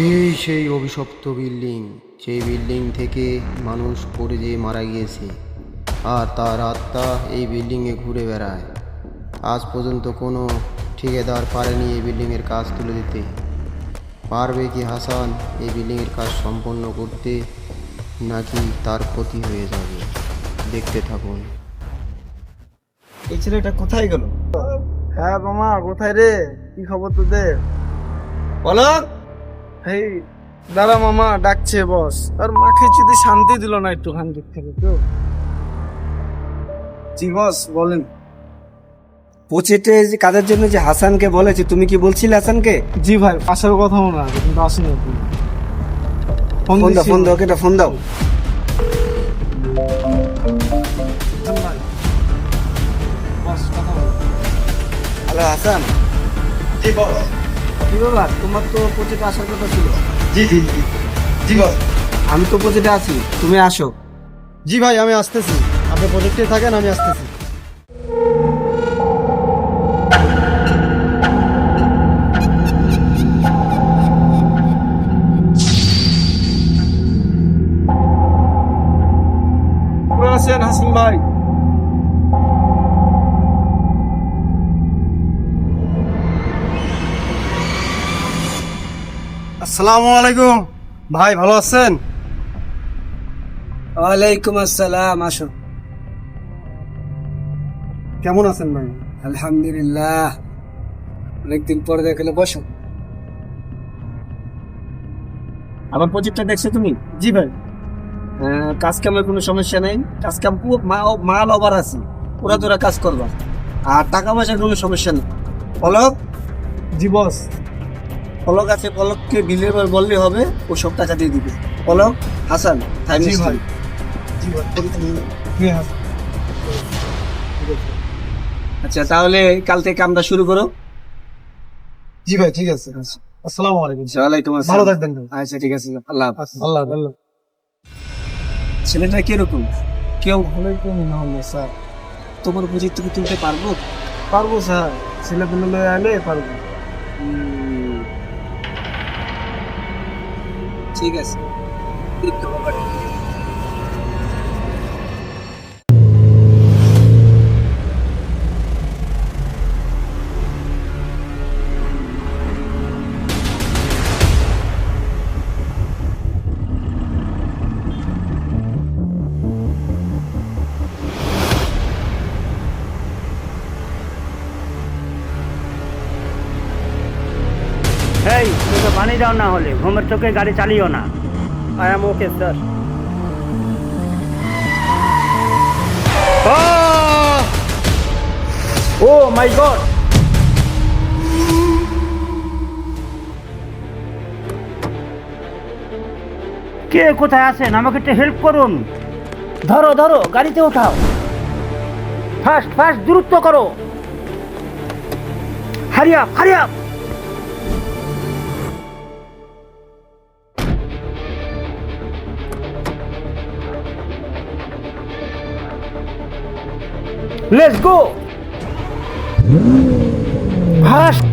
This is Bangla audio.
এই সেই অভিশপ্ত বিল্ডিং, সেই বিল্ডিং থেকে মানুষ পড়ে যেয়ে মারা গিয়েছে আর তার আত্মা এই বিল্ডিংয়ে ঘুরে বেড়ায়। আজ পর্যন্ত কোনো ঠিকাদার পারেনি এই বিল্ডিংয়ের কাজ তুলে দিতে। পারবে কি হাসান এই বিল্ডিংয়ের কাজ সম্পন্ন করতে, নাকি তার ক্ষতি হয়ে যাবে? দেখতে থাকুন। এই ছেলেটা কোথায় গেল? হ্যাঁ মামা, কোথায় রে? কি খবর তোদের? পলক, এই দাঁড়া মামা, ডাকছে বস। আর মাকে যদি শান্তি দিল না একটুখান দিক থেকে তো। জি বস বলেন। প্রজেক্টে যে কাজের জন্য যে হাসানকে বলেছি, তুমি কি বলছিলে হাসানকে? জি ভাই, আসার কথা মনে আছে কিন্তু আসেনি এখন। ফোন দাও, ফোন দাও, ওকে একটা ফোন দাও। বস কথা বল। হ্যালো হাসান। জি বস। কি ব্যাপার, তোমার তো প্রজেক্টে আসার কথা ছিল। জি জি জি জি বস। আমি তো প্রজেক্টে আছি, তুমি আসো। জি ভাই, আমি আসতেছি। আপনি প্রজেক্টে থাকেন, আমি আসতেছি। আছেন হাসিম ভাই? আসসালামু আলাইকুম ভাই, ভালো আছেন? ওয়ালাইকুম আসসালাম, আসো। কেমন আছেন ভাই? আলহামদুলিল্লাহ, অনেকদিন পরে দেখলে, বসো। আমার প্রজেক্টটা দেখছো তুমি? জি ভাই। কাজ কামের কোনো সমস্যা নেই, কাজ কাম মাল ওভার আছে, ওরা তোরা কাজ করবা, আর টাকা পয়সার কোনো সমস্যা নেই। পলক, জি বস। পলক আছে, পলককে বিলের পর বললে হবে, ও সব টাকা দিয়ে দিবে। পলক, হাসান, টাইম জি ভাই। জি ভাই। হ্যাঁ। আচ্ছা, তাহলে কাল থেকে কামটা শুরু করো। জি ভাই, ঠিক আছে। আসসালামু আলাইকুম। ওয়ালাইকুম ভালো আসসালাম। থাকবেন ভাই। আচ্ছা ঠিক আছে, আল্লাহ হাফেজ। আল্লাহ আল্লাহ। ছেলেটা কিরকম? কেউ ওয়ালাইকুম আসসালাম স্যার। তোমার প্রজেক্ট থেকে তুলতে পারবো? পারবো স্যার, ছেলে পেলে আলে পারবো। ঠিক আছে, একটু ব্যাপারটা। এই তোকে পানি দাও, না হলে ঘুমের চোখে গাড়ি চালিও না। I am okay sir. Oh my god! কে কোথায় আছেন? আমাকে একটু হেল্প করুন। ধরো ধরো, গাড়িতে ওঠাও। ফাস্ট ফাস্ট, দ্রুত করো। Hurry up, hurry up. Let's go! Fast!